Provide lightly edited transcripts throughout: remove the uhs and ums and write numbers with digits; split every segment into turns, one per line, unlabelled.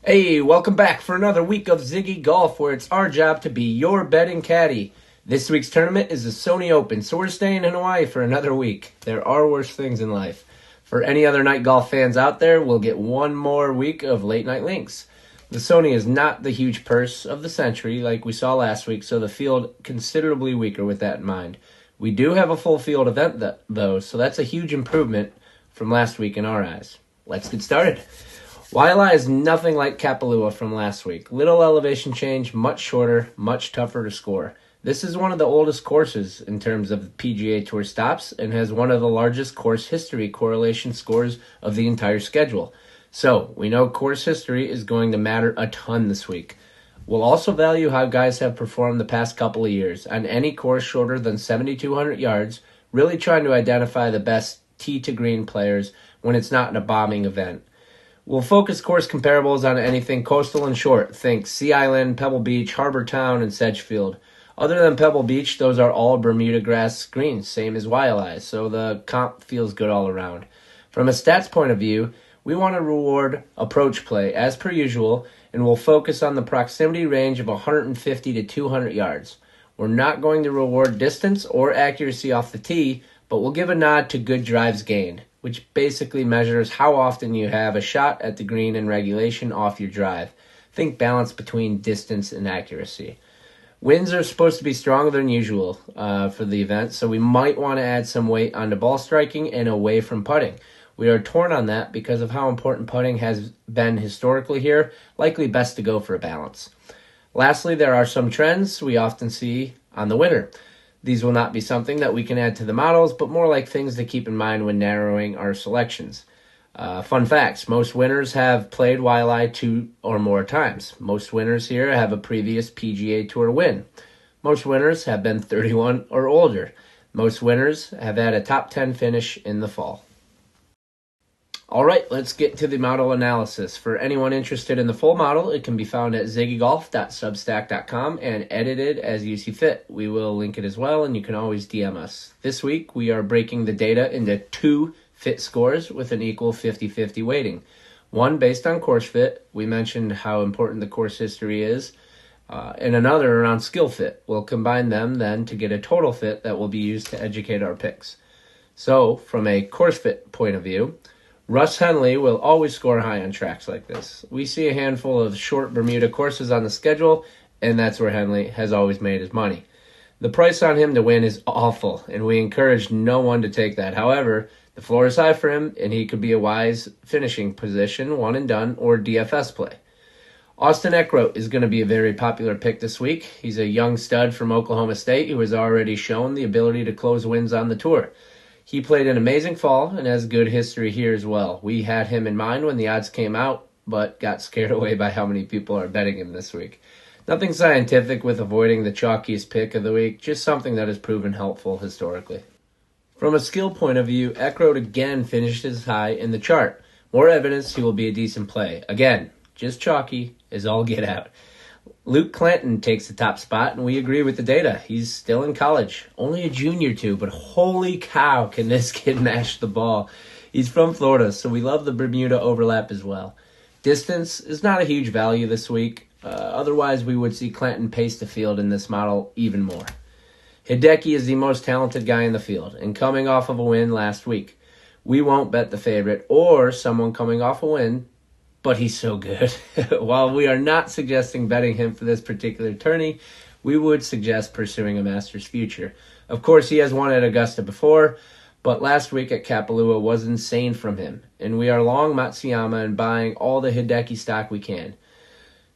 Hey, welcome back for another week of Ziggy Golf, where it's our job to be your betting caddy. This week's tournament is the Sony Open, so we're staying in Hawaii for another week. There are worse things in life. For any other night golf fans out there, we'll get one more week of late night links. The Sony is not the huge purse of the century like we saw last week, so the field considerably weaker with that in mind. We do have a full field event though, so that's a huge improvement from last week in our eyes. Let's get started. Waialae is nothing like Kapalua from last week. Little elevation change, much shorter, much tougher to score. This is one of the oldest courses in terms of PGA Tour stops and has one of the largest course history correlation scores of the entire schedule. So, we know course history is going to matter a ton this week. We'll also value how guys have performed the past couple of years on any course shorter than 7,200 yards, really trying to identify the best tee to green players when it's not in a bombing event. We'll focus course comparables on anything coastal and short. Think Sea Island, Pebble Beach, Harbor Town, and Sedgefield. Other than Pebble Beach, those are all Bermuda grass greens, same as Waialae, so the comp feels good all around. From a stats point of view, we want to reward approach play as per usual, and we'll focus on the proximity range of 150 to 200 yards. We're not going to reward distance or accuracy off the tee, but we'll give a nod to good drives gained, which basically measures how often you have a shot at the green in regulation off your drive. Think balance between distance and accuracy. Winds are supposed to be stronger than usual for the event, so we might want to add some weight onto ball striking and away from putting. We are torn on that because of how important putting has been historically here, likely best to go for a balance. Lastly, there are some trends we often see on the winner. These will not be something that we can add to the models, but more like things to keep in mind when narrowing our selections. Fun facts, most winners have played Waialae 2 or more times. Most winners here have a previous PGA Tour win. Most winners have been 31 or older. Most winners have had a top 10 finish in the fall. All right, let's get to the model analysis. For anyone interested in the full model, it can be found at ziggygolf.substack.com and edited as you see fit. We will link it as well, and you can always DM us. This week, we are breaking the data into two fit scores with an equal 50-50 weighting. One based on course fit. We mentioned how important the course history is, and another around skill fit. We'll combine them then to get a total fit that will be used to educate our picks. So, from a course fit point of view, Russ Henley will always score high on tracks like this. We see a handful of short Bermuda courses on the schedule, and that's where Henley has always made his money. The price on him to win is awful, and we encourage no one to take that. However, the floor is high for him, and he could be a wise finishing position, one and done, or DFS play. Austin Eckroat is going to be a very popular pick this week. He's a young stud from Oklahoma State who has already shown the ability to close wins on the tour. He played an amazing fall and has good history here as well. We had him in mind when the odds came out, but got scared away by how many people are betting him this week. Nothing scientific with avoiding the chalkiest pick of the week, just something that has proven helpful historically. From a skill point of view, Eckroat again finished his high in the chart. More evidence he will be a decent play. Again, just chalky is all get out. Luke Clanton takes the top spot, and we agree with the data. He's still in college. Only a junior too, but holy cow, can this kid mash the ball. He's from Florida, so we love the Bermuda overlap as well. Distance is not a huge value this week. Otherwise, we would see Clanton pace the field in this model even more. Hideki is the most talented guy in the field, and coming off of a win last week. We won't bet the favorite or someone coming off a win, but he's so good. While we are not suggesting betting him for this particular tourney, we would suggest pursuing a Masters future. Of course, he has won at Augusta before, but last week at Kapalua was insane from him, and we are long Matsuyama and buying all the Hideki stock we can.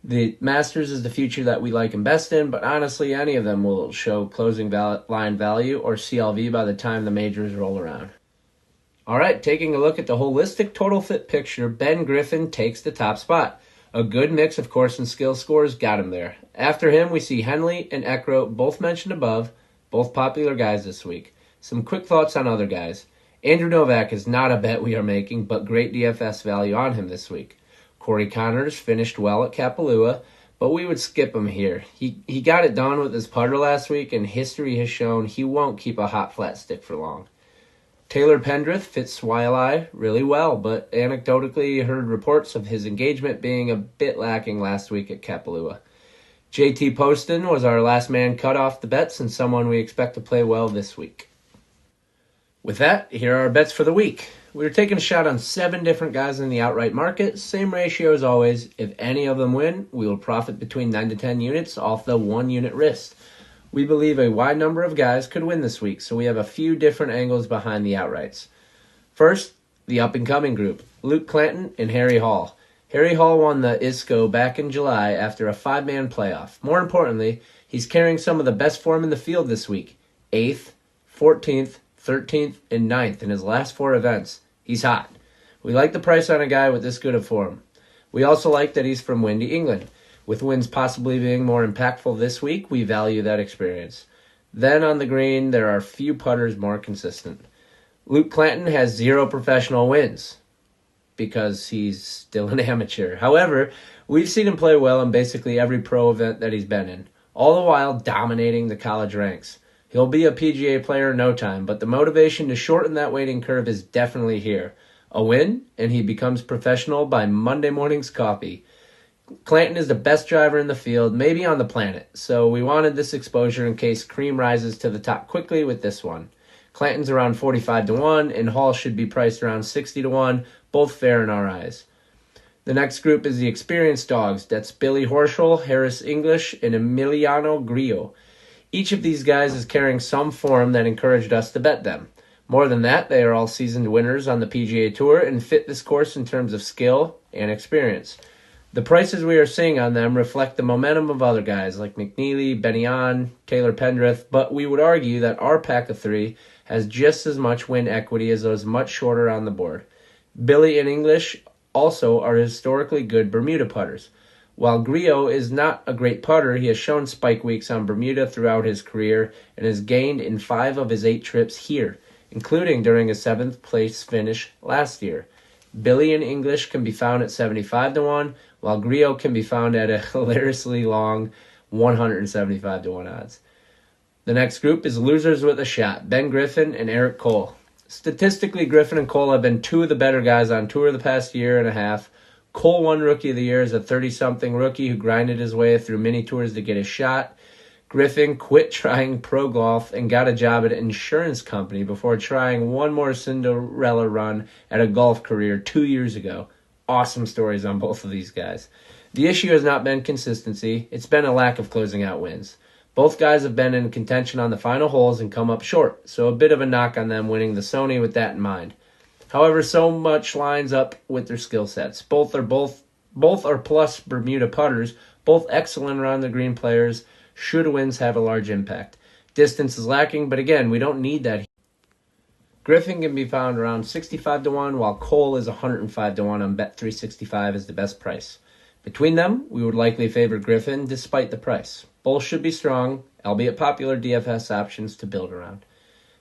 The Masters is the future that we like and best in, but honestly, any of them will show closing line value or CLV by the time the majors roll around. All right, taking a look at the holistic total fit picture, Ben Griffin takes the top spot. A good mix of course and skill scores got him there. After him, we see Henley and Eckroat, both mentioned above, both popular guys this week. Some quick thoughts on other guys. Andrew Novak is not a bet we are making, but great DFS value on him this week. Corey Connors finished well at Kapalua, but we would skip him here. He got it done with his putter last week, and history has shown he won't keep a hot flat stick for long. Taylor Pendrith fits Swileye really well, but anecdotally heard reports of his engagement being a bit lacking last week at Kapalua. JT Poston was our last man cut off the bets and someone we expect to play well this week. With that, here are our bets for the week. We're taking a shot on 7 different guys in the outright market. Same ratio as always. If any of them win, we will profit between 9 to 10 units off the 1 unit risk. We believe a wide number of guys could win this week, so we have a few different angles behind the outrights. First, the up-and-coming group, Luke Clanton and Harry Hall. Harry Hall won the ISCO back in July after a 5-man playoff. More importantly, he's carrying some of the best form in the field this week. 8th, 14th, 13th, and 9th in his last 4 events. He's hot. We like the price on a guy with this good of form. We also like that he's from windy England. With wins possibly being more impactful this week, we value that experience. Then on the green, there are few putters more consistent. Luke Clanton has 0 professional wins because he's still an amateur. However, we've seen him play well in basically every pro event that he's been in, all the while dominating the college ranks. He'll be a PGA player in no time, but the motivation to shorten that waiting curve is definitely here. A win, and he becomes professional by Monday morning's coffee. Clanton is the best driver in the field, maybe on the planet, so we wanted this exposure in case cream rises to the top quickly with this one. Clanton's around 45 to 1, and Hall should be priced around 60 to 1, both fair in our eyes. The next group is the experienced dogs. That's Billy Horschel, Harris English, and Emiliano Grillo. Each of these guys is carrying some form that encouraged us to bet them. More than that, they are all seasoned winners on the PGA Tour and fit this course in terms of skill and experience. The prices we are seeing on them reflect the momentum of other guys like McNeely, Benyon, Taylor Pendrith, but we would argue that our pack of 3 has just as much win equity as those much shorter on the board. Billy and English also are historically good Bermuda putters. While Grillo is not a great putter, he has shown spike weeks on Bermuda throughout his career and has gained in 5 of his 8 trips here, including during a 7th place finish last year. Billy and English can be found at 75 to 1, while Grillo can be found at a hilariously long 175 to 1 odds. The next group is losers with a shot, Ben Griffin and Eric Cole. Statistically, Griffin and Cole have been 2 of the better guys on tour the past year and a half. Cole won Rookie of the Year as a 30-something rookie who grinded his way through mini tours to get his shot. Griffin quit trying pro golf and got a job at an insurance company before trying one more Cinderella run at a golf career 2 years ago. Awesome stories on both of these guys. The issue has not been consistency. It's been a lack of closing out wins. Both guys have been in contention on the final holes and come up short, so a bit of a knock on them winning the Sony with that in mind. However, so much lines up with their skill sets. Both are plus Bermuda putters, both excellent around the green players. Should wins have a large impact. Distance is lacking, but again, we don't need that. Griffin can be found around 65 to 1, while Cole is 105 to 1 on Bet365 as the best price. Between them, we would likely favor Griffin despite the price. Both should be strong, albeit popular DFS options to build around.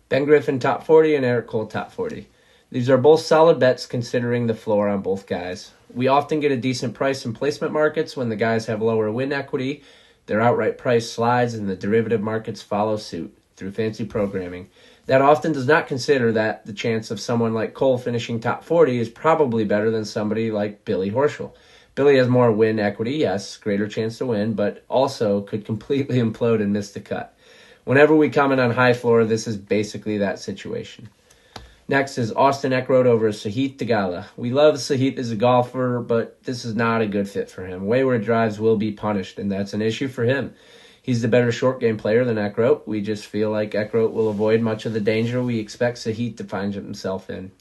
Ben Griffin top 40 and Eric Cole top 40. These are both solid bets considering the floor on both guys. We often get a decent price in placement markets when the guys have lower win equity. Their outright price slides and the derivative markets follow suit through fancy programming. That often does not consider that the chance of someone like Cole finishing top 40 is probably better than somebody like Billy Horschel. Billy has more win equity, yes, greater chance to win, but also could completely implode and miss the cut. Whenever we comment on high floor, this is basically that situation. Next is Austin Eckroat over Sahith Theegala. We love Sahith as a golfer, but this is not a good fit for him. Wayward drives will be punished, and that's an issue for him. He's the better short game player than Eckroat. We just feel like Eckroat will avoid much of the danger we expect Sahith to find himself in.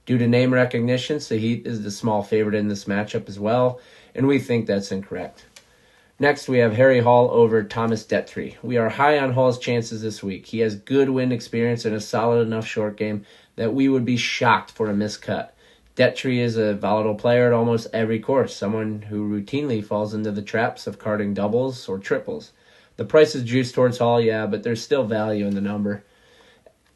Due to name recognition, Sahith is the small favorite in this matchup as well, and we think that's incorrect. Next, we have Harry Hall over Thomas Detry. We are high on Hall's chances this week. He has good win experience and a solid enough short game that we would be shocked for a miscut. Detry is a volatile player at almost every course, someone who routinely falls into the traps of carding doubles or triples. The price is juiced towards Hall, yeah, but there's still value in the number.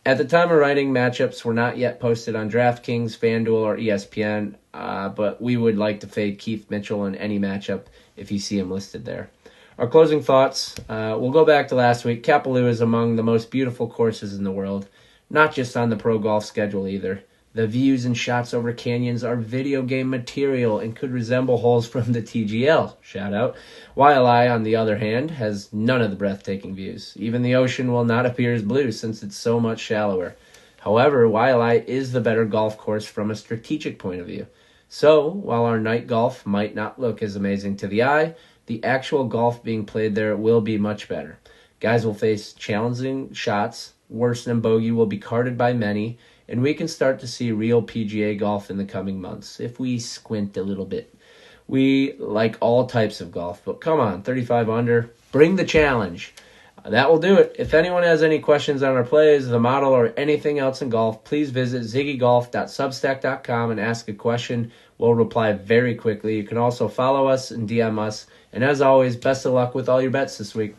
At the time of writing, matchups were not yet posted on DraftKings, FanDuel, or ESPN, but we would like to fade Keith Mitchell in any matchup if you see him listed there. Our closing thoughts, we'll go back to last week. Kapalua is among the most beautiful courses in the world. Not just on the pro golf schedule either. The views and shots over canyons are video game material and could resemble holes from the TGL. Shout out. Waialae, on the other hand, has none of the breathtaking views. Even the ocean will not appear as blue since it's so much shallower. However, Waialae is the better golf course from a strategic point of view. So, while our night golf might not look as amazing to the eye, the actual golf being played there will be much better. Guys will face challenging shots, worse than bogey will be carded by many, and we can start to see real PGA golf in the coming months, if we squint a little bit. We like all types of golf, but come on, 35 under, bring the challenge. That will do it. If anyone has any questions on our plays, the model, or anything else in golf, please visit ziggygolf.substack.com and ask a question. We'll reply very quickly. You can also follow us and DM us. And as always, best of luck with all your bets this week.